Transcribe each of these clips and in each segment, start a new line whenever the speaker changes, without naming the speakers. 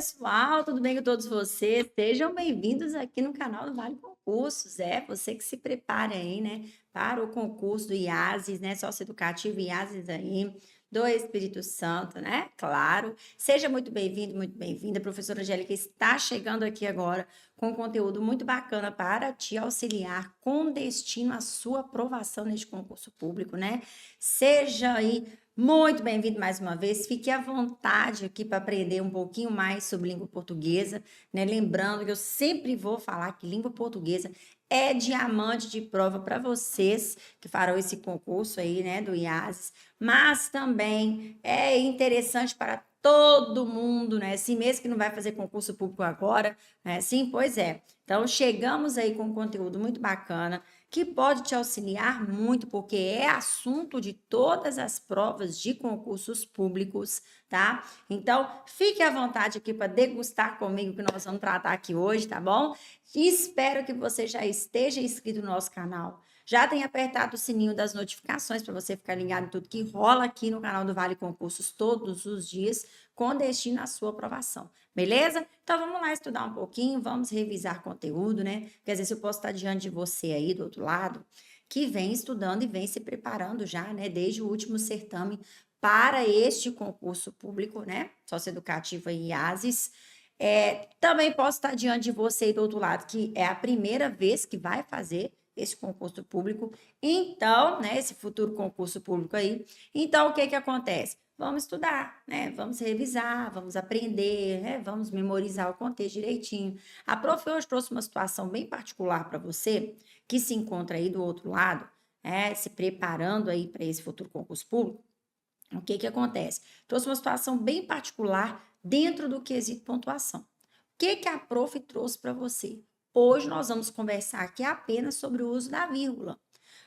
pessoal, tudo bem com todos vocês? Sejam bem-vindos aqui no canal do Vale Concursos. É você que se prepare aí, né, para o concurso do IASES, né, socioeducativo IASES aí, do Espírito Santo, né? Claro. Seja muito bem-vindo, muito bem-vinda. A professora Angélica está chegando aqui agora com um conteúdo muito bacana para te auxiliar com destino à sua aprovação neste concurso público, né? Seja aí muito bem-vindo mais uma vez. Fique à vontade aqui para aprender um pouquinho mais sobre língua portuguesa, né? Lembrando que eu sempre vou falar que língua portuguesa é diamante de prova para vocês que farão esse concurso aí, né, do IASES, mas também é interessante para todo mundo, né? Assim mesmo que não vai fazer concurso público agora, né? Sim, pois é. Então, chegamos aí com um conteúdo muito bacana que pode te auxiliar muito, porque é assunto de todas as provas de concursos públicos, tá? Então, fique à vontade aqui para degustar comigo o que nós vamos tratar aqui hoje, tá bom? E espero que você já esteja inscrito no nosso canal. Já tenha apertado o sininho das notificações para você ficar ligado em tudo que rola aqui no canal do Vale Concursos todos os dias, com destino à sua aprovação. Beleza? Então vamos lá estudar um pouquinho, vamos revisar conteúdo, né? Porque às vezes eu posso estar diante de você aí do outro lado, que vem estudando e vem se preparando já, né? Desde o último certame para este concurso público, né? Socioeducativo e IASES. Também posso estar diante de você aí do outro lado, que é a primeira vez que vai fazer esse concurso público. Então, né? Esse futuro concurso público aí. Então, o que que acontece? Vamos estudar, né? Vamos revisar, vamos aprender, né? Vamos memorizar o contexto direitinho. A prof hoje trouxe uma situação bem particular para você, que se encontra aí do outro lado, se preparando aí para esse futuro concurso público. O que que acontece? Trouxe uma situação bem particular dentro do quesito pontuação. O que que a prof trouxe para você? Hoje nós vamos conversar aqui apenas sobre o uso da vírgula.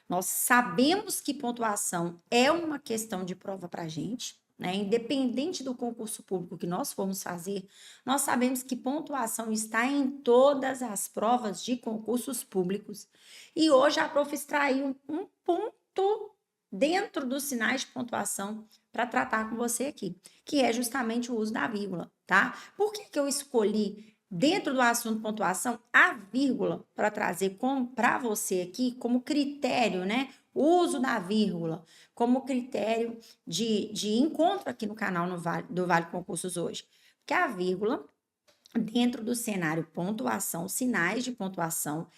Nós sabemos que pontuação é uma questão de prova para a gente, né? Independente do concurso público que nós formos fazer, nós sabemos que pontuação está em todas as provas de concursos públicos. E hoje a prof extraiu um ponto dentro dos sinais de pontuação para tratar com você aqui, que é justamente o uso da vírgula, tá? Por que que eu escolhi dentro do assunto pontuação, a vírgula para trazer para você aqui como critério, né? O uso da vírgula como critério de encontro aqui no canal do Vale Concursos hoje. Porque a vírgula, dentro do cenário pontuação, sinais de pontuação,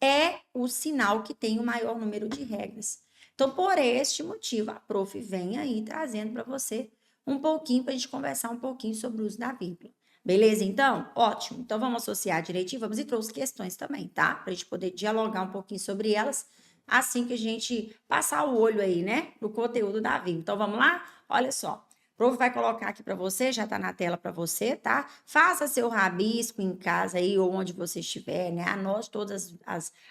é o sinal que tem o maior número de regras. Então, por este motivo, a prof vem aí trazendo para você um pouquinho, para a gente conversar um pouquinho sobre o uso da vírgula. Beleza, então? Ótimo. Então, vamos associar direitinho, vamos e trouxe questões também, tá? Para a gente poder dialogar um pouquinho sobre elas, assim que a gente passar o olho aí, né? No conteúdo da vírgula. Então, vamos lá? Olha só. O prof vai colocar aqui para você, já está na tela para você, tá? Faça seu rabisco em casa aí, ou onde você estiver, né? Anote todas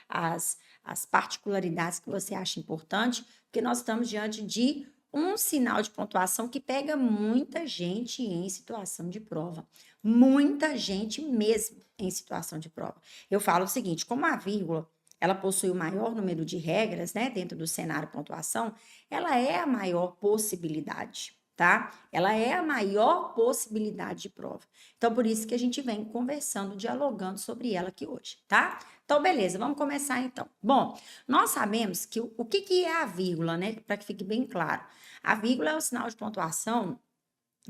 as particularidades que você acha importante, porque nós estamos diante de um sinal de pontuação que pega muita gente em situação de prova. Muita gente mesmo em situação de prova. Eu falo o seguinte, como a vírgula, ela possui o maior número de regras, né, dentro do cenário pontuação, ela é a maior possibilidade, tá? Ela é a maior possibilidade de prova. Então, por isso que a gente vem conversando, dialogando sobre ela aqui hoje, tá? Então, beleza, vamos começar então. Bom, nós sabemos que o que que é a vírgula, né? Para que fique bem claro. A vírgula é o sinal de pontuação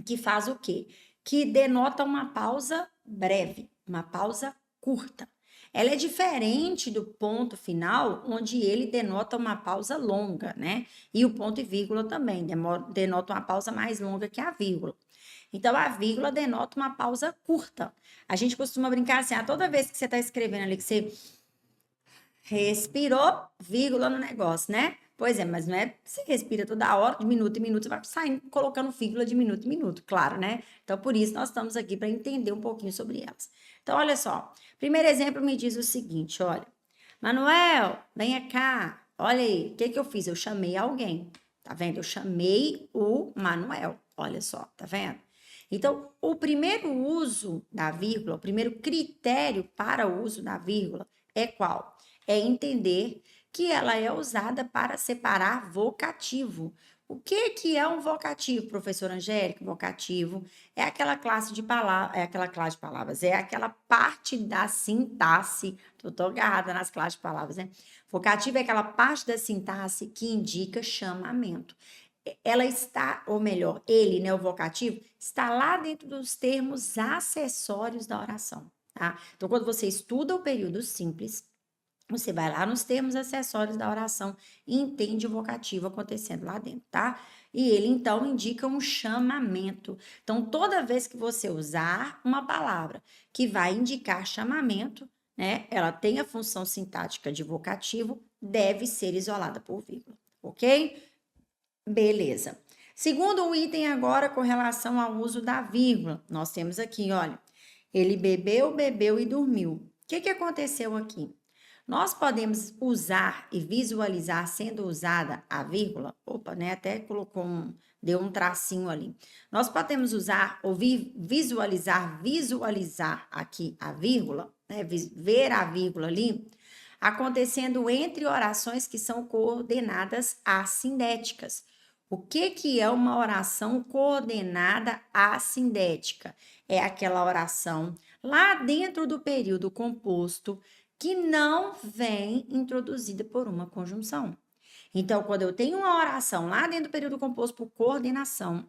que faz o quê? Que denota uma pausa breve, uma pausa curta. Ela é diferente do ponto final, onde ele denota uma pausa longa, né? E o ponto e vírgula também denota uma pausa mais longa que a vírgula. Então, a vírgula denota uma pausa curta. A gente costuma brincar assim, toda vez que você está escrevendo ali, que você respirou, vírgula no negócio, né? Pois é, mas não é você respira toda hora, de minuto em minuto, você vai saindo, colocando vírgula de minuto em minuto, claro, né? Então, por isso, nós estamos aqui para entender um pouquinho sobre elas. Então, olha só. Primeiro exemplo me diz o seguinte, olha. Manuel, venha cá. Olha aí, o que que eu fiz? Eu chamei alguém, tá vendo? Eu chamei o Manuel, olha só, tá vendo? Então, o primeiro uso da vírgula, o primeiro critério para o uso da vírgula é qual? É entender que ela é usada para separar vocativo. O que que é um vocativo, professora Angélica? Vocativo é aquela classe de palavras, é aquela parte da sintaxe. Tô agarrada nas classes de palavras, né? Vocativo é aquela parte da sintaxe que indica chamamento. Ela está, ou melhor, ele, né, o vocativo, está lá dentro dos termos acessórios da oração, tá? Então, quando você estuda o período simples, você vai lá nos termos acessórios da oração e entende o vocativo acontecendo lá dentro, tá? E ele então indica um chamamento. Então, toda vez que você usar uma palavra que vai indicar chamamento, né? Ela tem a função sintática de vocativo, deve ser isolada por vírgula, ok? Beleza. Segundo um item agora com relação ao uso da vírgula, nós temos aqui, olha, ele bebeu, bebeu e dormiu. O que aconteceu aqui? Nós podemos usar e visualizar sendo usada a vírgula. Opa, né? Até deu um tracinho ali. Nós podemos usar ou visualizar aqui a vírgula, né? Ver a vírgula ali, acontecendo entre orações que são coordenadas assindéticas. O que é uma oração coordenada assindética? É aquela oração lá dentro do período composto que não vem introduzida por uma conjunção. Então, quando eu tenho uma oração lá dentro do período composto por coordenação,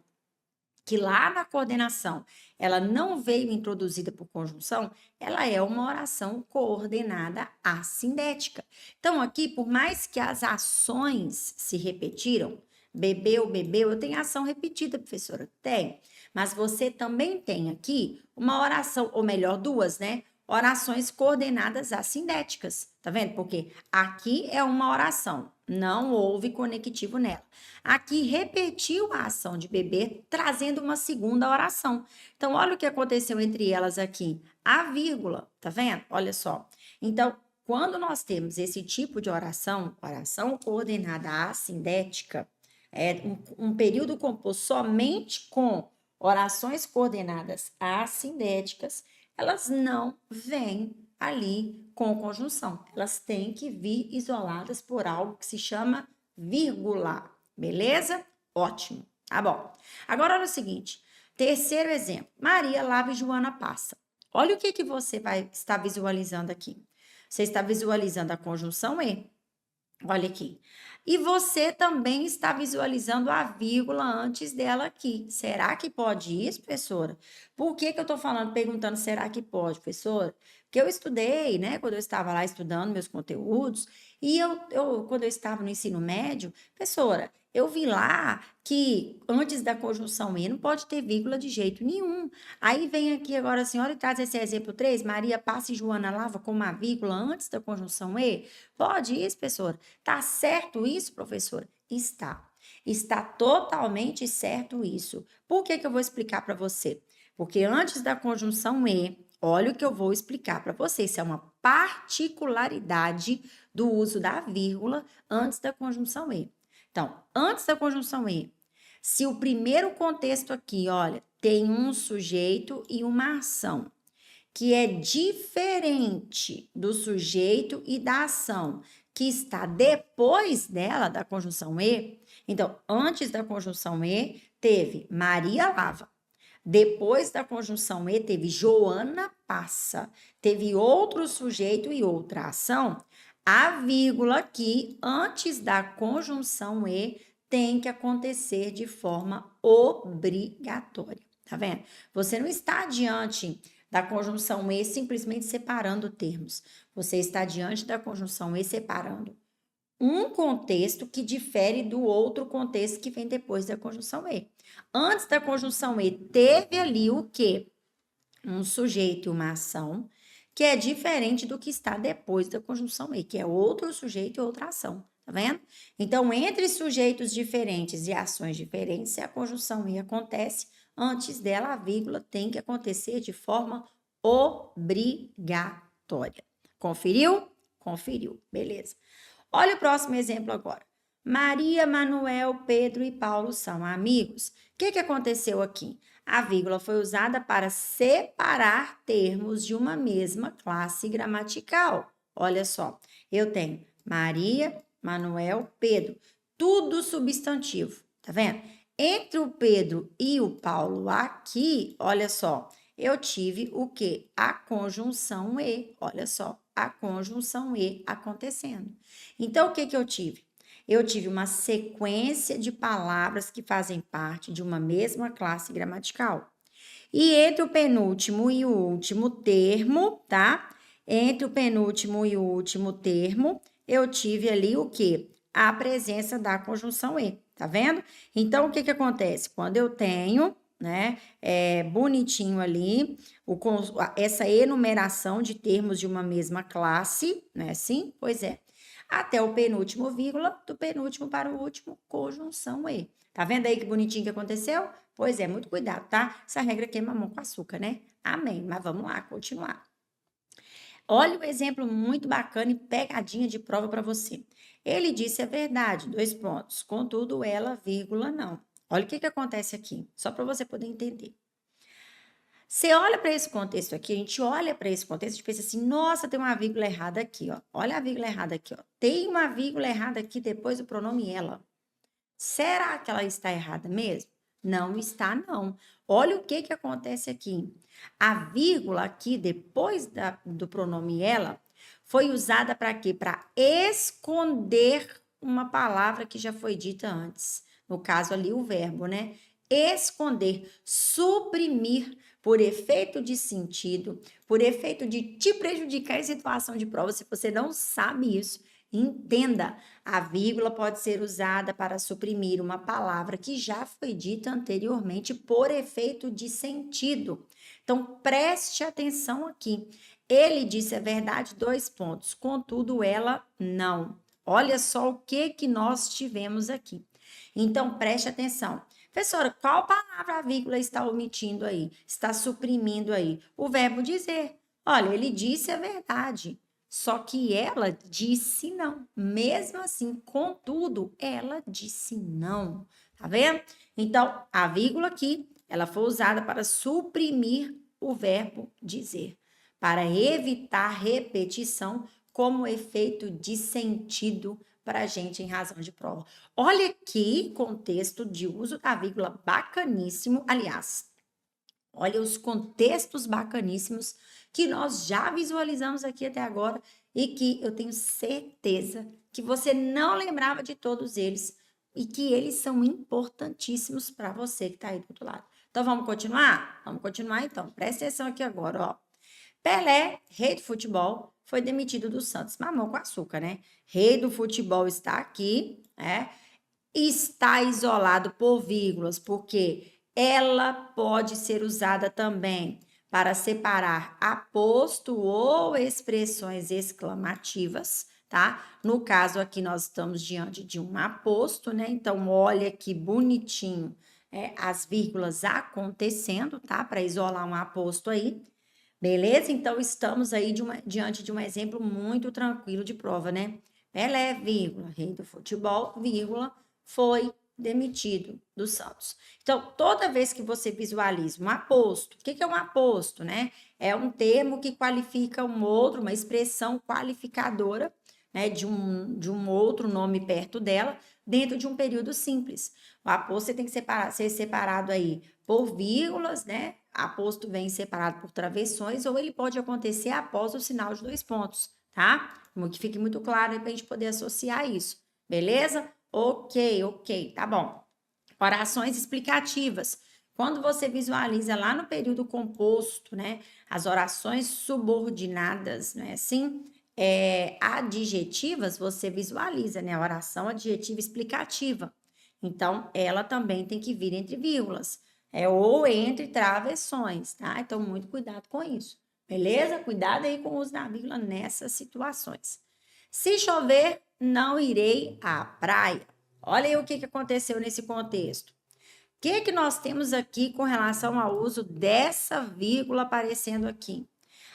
que lá na coordenação ela não veio introduzida por conjunção, ela é uma oração coordenada assindética. Então, aqui, por mais que as ações se repetiram, bebeu, bebeu, eu tenho ação repetida, professora? Tem. Mas você também tem aqui uma oração, ou melhor, duas, né? Orações coordenadas assindéticas, tá vendo? Porque aqui é uma oração, não houve conectivo nela. Aqui repetiu a ação de beber, trazendo uma segunda oração. Então, olha o que aconteceu entre elas aqui. A vírgula, tá vendo? Olha só. Então, quando nós temos esse tipo de oração, oração coordenada assindética, é um período composto somente com orações coordenadas assindéticas, elas não vêm ali com conjunção. Elas têm que vir isoladas por algo que se chama vírgula. Beleza? Ótimo. Tá bom. Agora olha o seguinte. Terceiro exemplo. Maria lava e Joana passa. Olha o que você vai estar visualizando aqui. Você está visualizando a conjunção e. Olha aqui. E você também está visualizando a vírgula antes dela aqui. Será que pode isso, professora? Por que eu estou perguntando será que pode, professora? Porque eu estudei, né? Quando eu estava lá estudando meus conteúdos, e quando eu estava no ensino médio, professora, eu vi lá que antes da conjunção e não pode ter vírgula de jeito nenhum. Aí vem aqui agora a senhora e traz esse exemplo 3, Maria passa e Joana lava com uma vírgula antes da conjunção e. Pode isso, professora? Tá certo isso, professora? Está. Está totalmente certo isso. Por que eu vou explicar para você? Porque antes da conjunção e, olha o que eu vou explicar para você. Isso é uma particularidade do uso da vírgula antes da conjunção e. Então, antes da conjunção e, se o primeiro contexto aqui, olha, tem um sujeito e uma ação, que é diferente do sujeito e da ação, que está depois dela, da conjunção e. Então, antes da conjunção e, teve Maria lava. Depois da conjunção e, teve Joana passa. Teve outro sujeito e outra ação. A vírgula aqui, antes da conjunção e, tem que acontecer de forma obrigatória. Tá vendo? Você não está diante da conjunção e simplesmente separando termos. Você está diante da conjunção e separando um contexto que difere do outro contexto que vem depois da conjunção e. Antes da conjunção e, teve ali o quê? Um sujeito e uma ação, que é diferente do que está depois da conjunção e, que é outro sujeito e outra ação. Tá vendo? Então, entre sujeitos diferentes e ações diferentes, se a conjunção e acontece, antes dela, a vírgula tem que acontecer de forma obrigatória. Conferiu? Conferiu. Beleza. Olha o próximo exemplo agora. Maria, Manuel, Pedro e Paulo são amigos. O que aconteceu aqui? A vírgula foi usada para separar termos de uma mesma classe gramatical. Olha só, eu tenho Maria, Manuel, Pedro, tudo substantivo. tá vendo? Entre o Pedro e o Paulo aqui, olha só, eu tive o quê? A conjunção e, olha só, a conjunção e acontecendo. Então, o que que eu tive? Eu tive uma sequência de palavras que fazem parte de uma mesma classe gramatical. E entre o penúltimo e o último termo, tá? Entre o penúltimo e o último termo, eu tive ali o quê? A presença da conjunção e, tá vendo? Então, o que que acontece? Quando eu tenho, né, bonitinho ali, essa enumeração de termos de uma mesma classe, né, assim? Pois é. Até o penúltimo vírgula, do penúltimo para o último, conjunção e. Tá vendo aí que bonitinho que aconteceu? Pois é, muito cuidado, tá? Essa regra queima mamão com açúcar, né? Amém. Mas vamos lá, continuar. Olha o exemplo muito bacana e pegadinha de prova para você. Ele disse a verdade, 2 pontos. Contudo, ela, vírgula, não. Olha o que acontece aqui, só para você poder entender. Você olha para esse contexto aqui, a gente olha para esse contexto, a gente pensa assim, nossa, tem uma vírgula errada aqui, ó. Olha a vírgula errada aqui, ó. Tem uma vírgula errada aqui depois do pronome ela. Será que ela está errada mesmo? Não está, não. Olha o que acontece aqui. A vírgula aqui, depois do pronome ela, foi usada para quê? Para esconder uma palavra que já foi dita antes. No caso ali, o verbo, né? Esconder, suprimir por efeito de sentido, por efeito de te prejudicar em situação de prova. Se você não sabe isso, entenda, a vírgula pode ser usada para suprimir uma palavra que já foi dita anteriormente por efeito de sentido. Então, preste atenção aqui. Ele disse a verdade, 2 pontos. Contudo, ela não. Olha só o que nós tivemos aqui. Então, preste atenção. Professora, qual palavra a vírgula está omitindo aí? Está suprimindo aí? O verbo dizer. Olha, ele disse a verdade. Só que ela disse não. Mesmo assim, contudo, ela disse não. Tá vendo? Então, a vírgula aqui, ela foi usada para suprimir o verbo dizer, para evitar repetição como efeito de sentido para a gente em razão de prova. Olha que contexto de uso da vírgula bacaníssimo. Aliás, olha os contextos bacaníssimos que nós já visualizamos aqui até agora e que eu tenho certeza que você não lembrava de todos eles e que eles são importantíssimos para você que está aí do outro lado. Então, vamos continuar? Vamos continuar então. Presta atenção aqui agora, ó. Pelé, rei do futebol, foi demitido do Santos. Mamão com açúcar, né? Rei do futebol está aqui, né? Está isolado por vírgulas, porque ela pode ser usada também para separar aposto ou expressões exclamativas, tá? No caso aqui, nós estamos diante de um aposto, né? Então, olha que bonitinho, as vírgulas acontecendo, tá? Para isolar um aposto aí. Beleza? Então, estamos aí diante de um exemplo muito tranquilo de prova, né? Pelé, vírgula, rei do futebol, vírgula, foi demitido do Santos. Então, toda vez que você visualiza um aposto, o que é um aposto, né? É um termo que qualifica um outro, uma expressão qualificadora, né, de um outro nome perto dela, dentro de um período simples. O aposto tem que ser separado aí por vírgulas, né? Aposto vem separado por travessões, ou ele pode acontecer após o sinal de 2 pontos, tá? Que fique muito claro aí para a gente poder associar isso, beleza? Ok, tá bom. Orações explicativas. Quando você visualiza lá no período composto, né? As orações subordinadas, né? Assim, adjetivas, você visualiza, né? A oração adjetiva explicativa. Então, ela também tem que vir entre vírgulas, ou entre travessões, tá? Então, muito cuidado com isso, beleza? Cuidado aí com o uso da vírgula nessas situações. Se chover, não irei à praia. Olha aí o que aconteceu nesse contexto. O que nós temos aqui com relação ao uso dessa vírgula aparecendo aqui?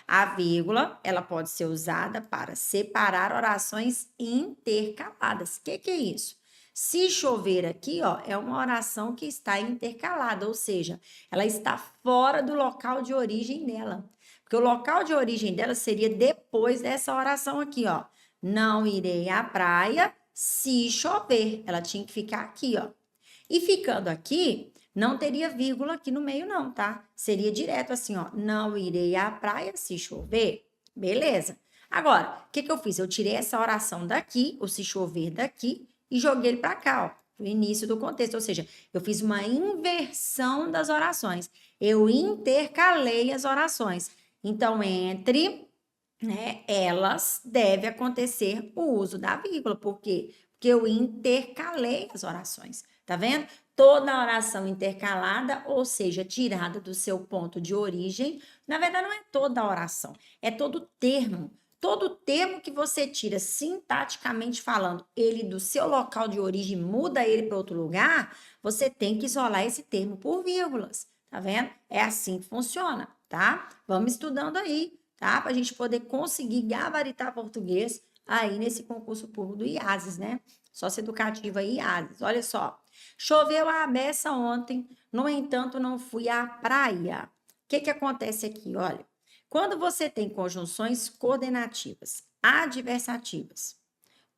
A vírgula, ela pode ser usada para separar orações intercaladas. O que é isso? Se chover aqui, ó, é uma oração que está intercalada, ou seja, ela está fora do local de origem dela. Porque o local de origem dela seria depois dessa oração aqui, ó. Não irei à praia se chover. Ela tinha que ficar aqui, ó. E ficando aqui, não teria vírgula aqui no meio não, tá? Seria direto assim, ó, não irei à praia se chover. Beleza. Agora, o que eu fiz? Eu tirei essa oração daqui, o se chover daqui, e joguei ele para cá, ó, no início do contexto. Ou seja, eu fiz uma inversão das orações. Eu intercalei as orações. Então, entre, né, elas deve acontecer o uso da vírgula. Por quê? Porque eu intercalei as orações. Tá vendo? Toda oração intercalada, ou seja, tirada do seu ponto de origem, na verdade não é toda a oração, é todo termo. Todo termo que você tira sintaticamente falando, ele do seu local de origem, muda ele para outro lugar, você tem que isolar esse termo por vírgulas. Tá vendo? É assim que funciona, tá? Vamos estudando aí, tá? Para a gente poder conseguir gabaritar português aí nesse concurso público do IASES, né? Socioeducativa IASES. Olha só. Choveu a beça ontem, no entanto, não fui à praia. O que acontece aqui? Olha, quando você tem conjunções coordenativas, adversativas,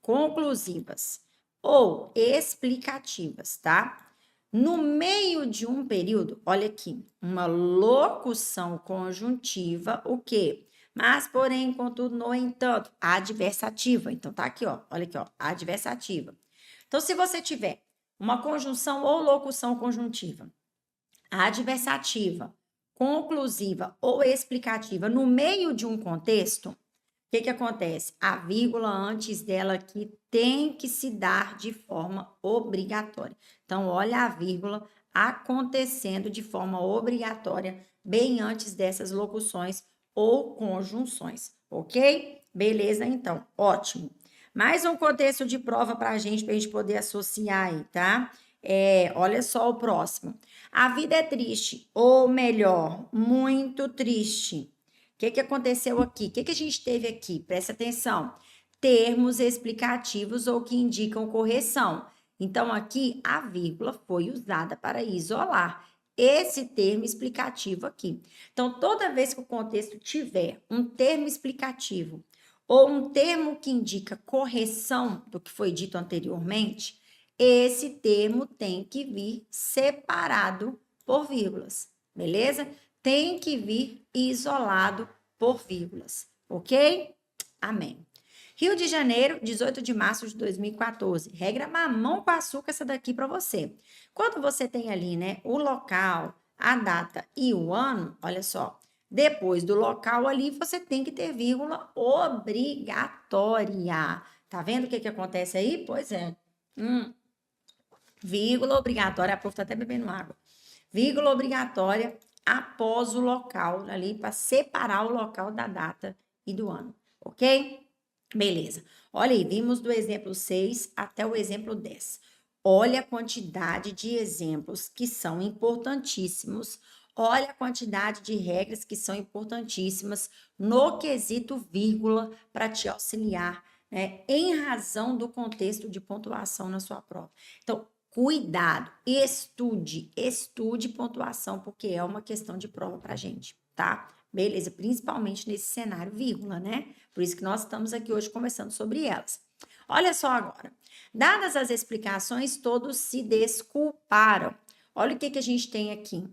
conclusivas ou explicativas, tá? No meio de um período, olha aqui, uma locução conjuntiva, o quê? Mas, porém, contudo, no entanto, adversativa. Então, tá aqui, ó, olha aqui, ó, adversativa. Então, se você tiver uma conjunção ou locução conjuntiva, adversativa, conclusiva ou explicativa no meio de um contexto, o que acontece? A vírgula antes dela aqui tem que se dar de forma obrigatória. Então, olha a vírgula acontecendo de forma obrigatória bem antes dessas locuções ou conjunções, ok? Beleza, então, ótimo. Mais um contexto de prova para a gente poder associar aí, tá? Olha só o próximo. A vida é triste, ou melhor, muito triste. O que aconteceu aqui? O que a gente teve aqui? Presta atenção. Termos explicativos ou que indicam correção. Então, aqui a vírgula foi usada para isolar esse termo explicativo aqui. Então, toda vez que o contexto tiver um termo explicativo ou um termo que indica correção do que foi dito anteriormente, esse termo tem que vir separado por vírgulas, beleza? Tem que vir isolado por vírgulas, ok? Amém. Rio de Janeiro, 18 de março de 2014. Regra mamão com açúcar, essa daqui para você. Quando você tem ali, né, o local, a data e o ano, olha só, depois do local ali, você tem que ter vírgula obrigatória. Tá vendo o que acontece aí? Pois é. Vírgula obrigatória, a prof tá até bebendo água. Vírgula obrigatória após o local ali, para separar o local da data e do ano, ok? Beleza. Olha aí, vimos do exemplo 6 até o exemplo 10. Olha a quantidade de exemplos que são importantíssimos. Olha a quantidade de regras que são importantíssimas no quesito vírgula para te auxiliar, né, em razão do contexto de pontuação na sua prova. Então, cuidado, estude pontuação, porque é uma questão de prova para a gente, tá? Beleza, principalmente nesse cenário vírgula, né? Por isso que nós estamos aqui hoje conversando sobre elas. Olha só agora. Dadas as explicações, todos se desculparam. Olha o que a gente tem aqui.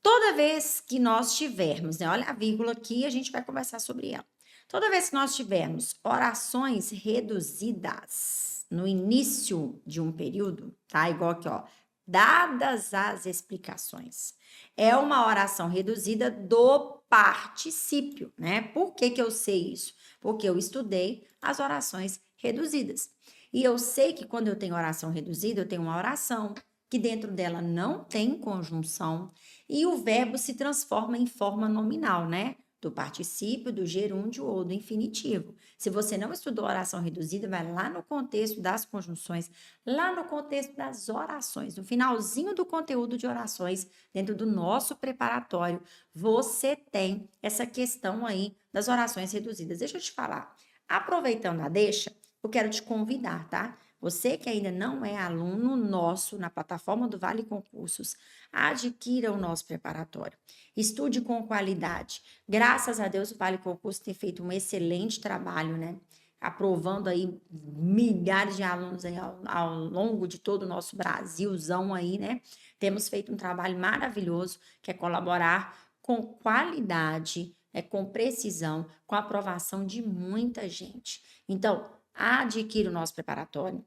Toda vez que nós tivermos, né? Olha a vírgula aqui, a gente vai conversar sobre ela. Toda vez que nós tivermos orações reduzidas no início de um período, tá? Igual aqui, ó. Dadas as explicações. É uma oração reduzida do particípio, né? Por que eu sei isso? Porque eu estudei as orações reduzidas. E eu sei que quando eu tenho oração reduzida, eu tenho uma oração que dentro dela não tem conjunção e o verbo se transforma em forma nominal, né? Do particípio, do gerúndio ou do infinitivo. Se você não estudou oração reduzida, vai lá no contexto das conjunções, lá no contexto das orações, no finalzinho do conteúdo de orações, dentro do nosso preparatório, você tem essa questão aí das orações reduzidas. Deixa eu te falar. Aproveitando a deixa, eu quero te convidar, tá? Você que ainda não é aluno nosso na plataforma do Vale Concursos, adquira o nosso preparatório. Estude com qualidade. Graças a Deus, o Vale Concursos tem feito um excelente trabalho, né? aprovando aí milhares de alunos aí ao longo de todo o nosso Brasilzão aí, né? Temos feito um trabalho maravilhoso, que é colaborar com qualidade, com precisão, com a aprovação de muita gente. Então, adquira o nosso preparatório,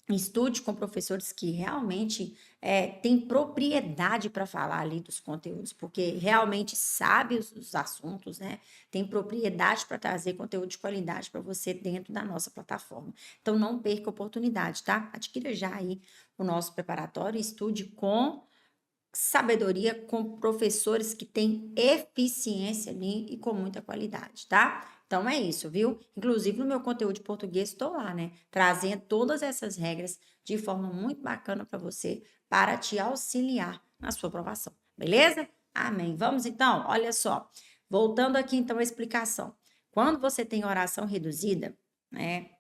estude com professores que realmente têm propriedade para falar ali dos conteúdos, porque realmente sabe os assuntos, né? Tem propriedade para trazer conteúdo de qualidade para você dentro da nossa plataforma. Então, não perca a oportunidade, tá? Adquira já aí o nosso preparatório, estude com sabedoria, com professores que têm eficiência ali e com muita qualidade, tá? Então é isso, viu? Inclusive no meu conteúdo de português estou lá, né? Trazendo todas essas regras de forma muito bacana para você, para te auxiliar na sua aprovação, beleza? Amém. Vamos então, olha só. Voltando aqui então à explicação. Quando você tem oração reduzida, né?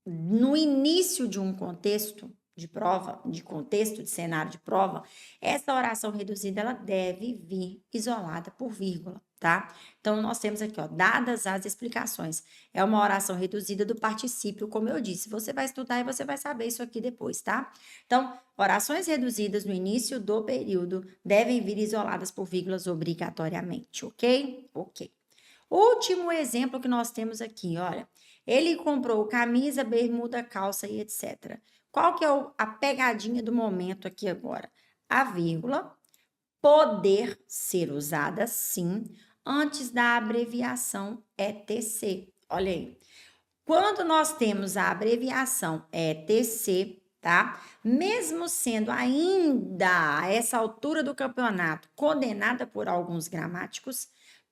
No início de um contexto de prova, de contexto de cenário de prova, essa oração reduzida ela deve vir isolada por vírgula, tá? Então nós temos aqui, ó, dadas as explicações. É uma oração reduzida do particípio, como eu disse. Você vai estudar e você vai saber isso aqui depois, tá? Então, orações reduzidas no início do período devem vir isoladas por vírgulas obrigatoriamente, ok? Ok. Último exemplo que nós temos aqui, olha. Ele comprou camisa, bermuda, calça e etc. Qual que é a pegadinha do momento aqui agora? A vírgula poder ser usada, sim, antes da abreviação ETC. Olha aí. Quando nós temos a abreviação ETC, tá? Mesmo sendo ainda a essa altura do campeonato condenada por alguns gramáticos,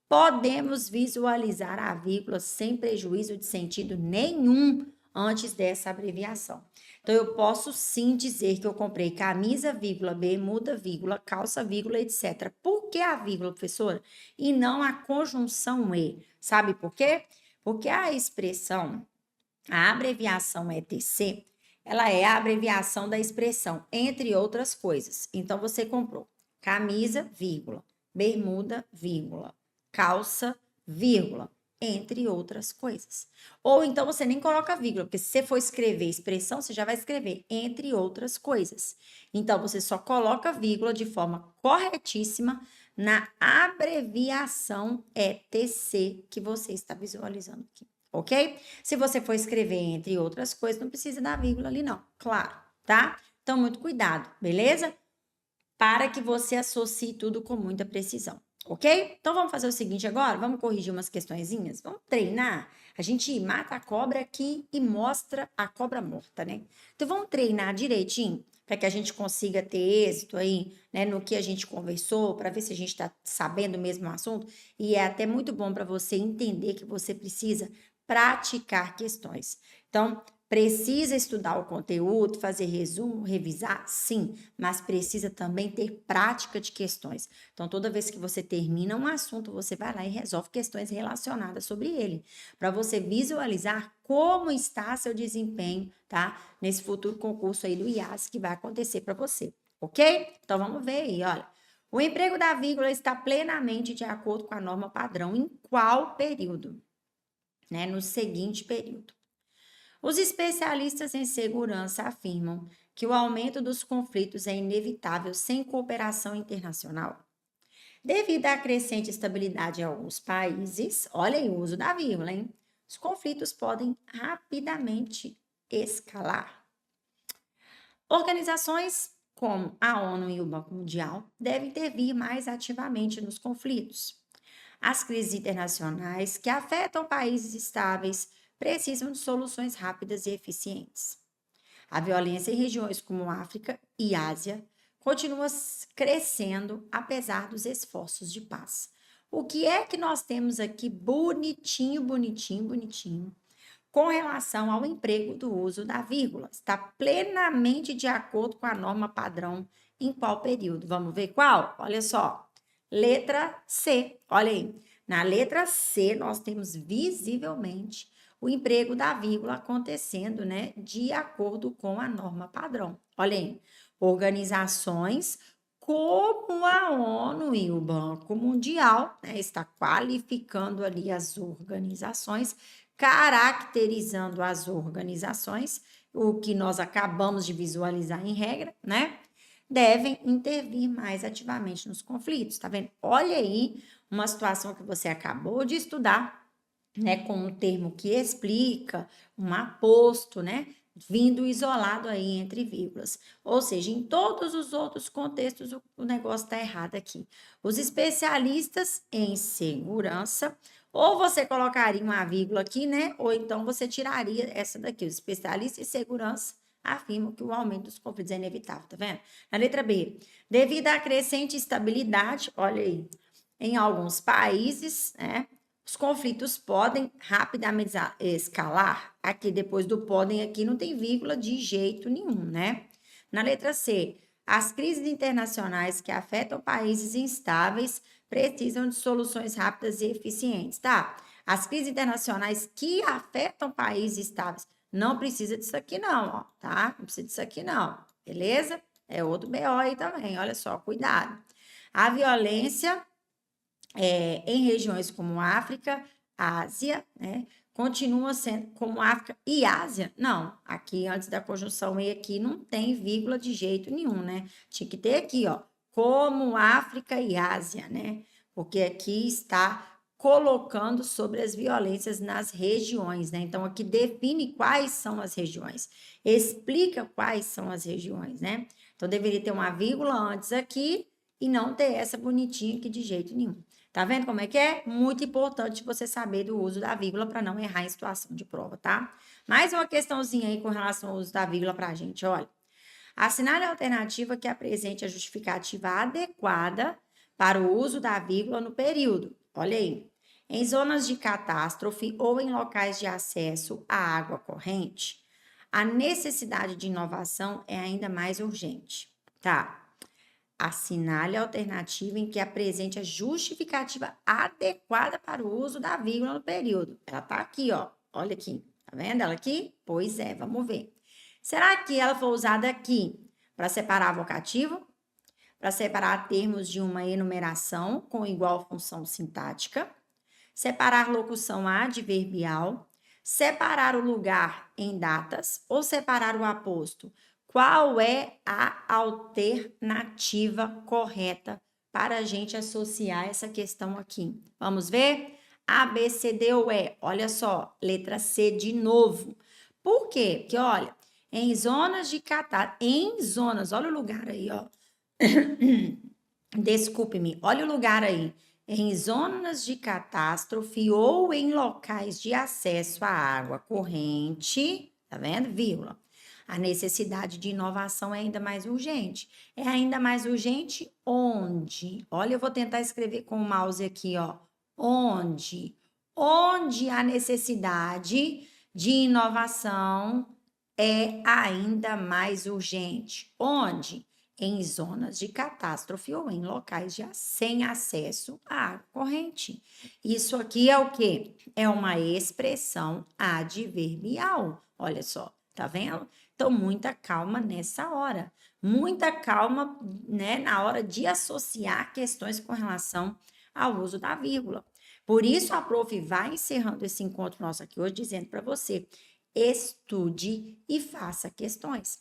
podemos visualizar a vírgula sem prejuízo de sentido nenhum antes dessa abreviação. Então, eu posso sim dizer que eu comprei camisa, vírgula, bermuda, vírgula, calça, vírgula, etc. Por que a vírgula, professora? E não a conjunção E. Sabe por quê? Porque a expressão, a abreviação ETC, ela é a abreviação da expressão entre outras coisas. Então, você comprou camisa, vírgula, bermuda, vírgula, calça, vírgula, entre outras coisas. Ou então você nem coloca vírgula, porque se você for escrever expressão, você já vai escrever entre outras coisas. Então você só coloca vírgula de forma corretíssima na abreviação ETC que você está visualizando aqui, ok? Se você for escrever entre outras coisas, não precisa dar vírgula ali não, claro, tá? Então muito cuidado, beleza? Para que você associe tudo com muita precisão. Ok? Então vamos fazer o seguinte agora, vamos corrigir umas questõezinhas, vamos treinar. A gente mata a cobra aqui e mostra a cobra morta, né? Então vamos treinar direitinho para que a gente consiga ter êxito aí, né, no que a gente conversou, para ver se a gente está sabendo mesmo o assunto. E é até muito bom para você entender que você precisa praticar questões. Então, precisa estudar o conteúdo, fazer resumo, revisar? Sim, mas precisa também ter prática de questões. Então, toda vez que você termina um assunto, você vai lá e resolve questões relacionadas sobre ele, para você visualizar como está seu desempenho, tá? Nesse futuro concurso aí do IAS que vai acontecer para você, ok? Então, vamos ver aí, olha. O emprego da vírgula está plenamente de acordo com a norma padrão em qual período? Né? No seguinte período. Os especialistas em segurança afirmam que o aumento dos conflitos é inevitável sem cooperação internacional. Devido à crescente estabilidade em alguns países, olha aí o uso da vírgula, hein? Os conflitos podem rapidamente escalar. Organizações como a ONU e o Banco Mundial devem intervir mais ativamente nos conflitos. As crises internacionais que afetam países estáveis precisam de soluções rápidas e eficientes. A violência em regiões como África e Ásia continua crescendo apesar dos esforços de paz. O que é que nós temos aqui bonitinho, bonitinho, bonitinho, com relação ao emprego do uso da vírgula? Está plenamente de acordo com a norma padrão em qual período? Vamos ver qual? Olha só. Letra C, olha aí. Na letra C, nós temos visivelmente o emprego da vírgula acontecendo, né, de acordo com a norma padrão. Olha aí. Organizações como a ONU e o Banco Mundial, né, está qualificando ali as organizações caracterizando as organizações, o que nós acabamos de visualizar em regra, né? Devem intervir mais ativamente nos conflitos, tá vendo? Olha aí uma situação que você acabou de estudar, né, com um termo que explica, um aposto, né, vindo isolado aí entre vírgulas. Ou seja, em todos os outros contextos o negócio está errado aqui. Os especialistas em segurança, ou você colocaria uma vírgula aqui, né, ou então você tiraria essa daqui. Os especialistas em segurança afirmam que o aumento dos conflitos é inevitável, tá vendo? Na letra B, devido à crescente instabilidade, olha aí, em alguns países, né, os conflitos podem rapidamente escalar. Aqui, depois do podem, aqui não tem vírgula de jeito nenhum, né? Na letra C, as crises internacionais que afetam países instáveis precisam de soluções rápidas e eficientes, tá? As crises internacionais que afetam países estáveis não precisa disso aqui não, ó, tá? Não precisa disso aqui não, beleza? É outro BO aí também, olha só, cuidado. A violência em regiões como África, Ásia, né? Continua sendo como África e Ásia. Não, aqui antes da conjunção e aqui não tem vírgula de jeito nenhum, né? Tinha que ter aqui, ó, como África e Ásia, né? Porque aqui está colocando sobre as violências nas regiões, né? Então aqui define quais são as regiões, explica quais são as regiões, né? Então deveria ter uma vírgula antes aqui e não ter essa bonitinha aqui de jeito nenhum. Tá vendo como é que é? Muito importante você saber do uso da vírgula para não errar em situação de prova, tá? Mais uma questãozinha aí com relação ao uso da vírgula para a gente, olha. Assinale a alternativa que apresente a justificativa adequada para o uso da vírgula no período. Olha aí. Em zonas de catástrofe ou em locais de acesso à água corrente, a necessidade de inovação é ainda mais urgente, tá? Assinale a alternativa em que apresente a justificativa adequada para o uso da vírgula no período. Ela tá aqui, ó. Olha aqui. Tá vendo ela aqui? Pois é, vamos ver. Será que ela foi usada aqui para separar vocativo? Para separar termos de uma enumeração com igual função sintática? Separar locução adverbial? Separar o lugar em datas ou separar o aposto? Qual é a alternativa correta para a gente associar essa questão aqui? Vamos ver? A, B, C, D ou E. Olha só, letra C de novo. Por quê? Porque, olha, em zonas de olha o lugar aí, ó. Desculpe-me, olha o lugar aí. Em zonas de catástrofe ou em locais de acesso à água corrente, tá vendo? Vírgula. A necessidade de inovação é ainda mais urgente. É ainda mais urgente onde? Olha, eu vou tentar escrever com o mouse aqui, ó. Onde? Onde a necessidade de inovação é ainda mais urgente. Onde? Em zonas de catástrofe ou em locais sem acesso à água corrente. Isso aqui é o quê? É uma expressão adverbial. Olha só, tá vendo? Então, muita calma nessa hora. Muita calma, né, na hora de associar questões com relação ao uso da vírgula. Por isso, a prof vai encerrando esse encontro nosso aqui hoje, dizendo para você: estude e faça questões.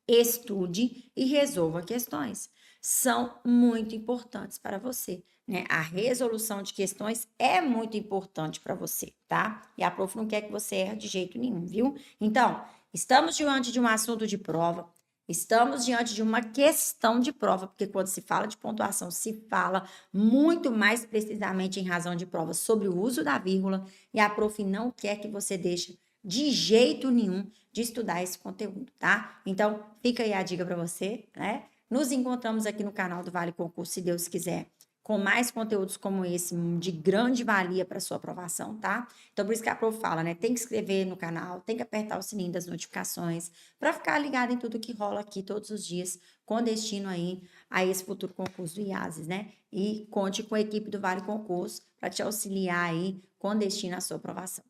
Estude e resolva questões. São muito importantes para você, né? A resolução de questões é muito importante para você, tá? E a prof não quer que você erre de jeito nenhum, viu? Então, estamos diante de um assunto de prova, estamos diante de uma questão de prova, porque quando se fala de pontuação, se fala muito mais precisamente em razão de prova sobre o uso da vírgula, e a prof não quer que você deixe de jeito nenhum de estudar esse conteúdo, tá? Então, fica aí a dica para você, né? Nos encontramos aqui no canal do Vale Concurso, se Deus quiser, com mais conteúdos como esse, de grande valia para sua aprovação, tá? Então, por isso que a prof fala, né? Tem que se inscrever no canal, tem que apertar o sininho das notificações, para ficar ligado em tudo que rola aqui todos os dias, com destino aí a esse futuro concurso do IASES, né? E conte com a equipe do Vale Concurso para te auxiliar aí com destino à sua aprovação.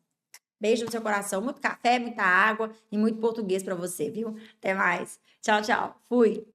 Beijo no seu coração, muito café, muita água e muito português para você, viu? Até mais. Tchau, tchau. Fui.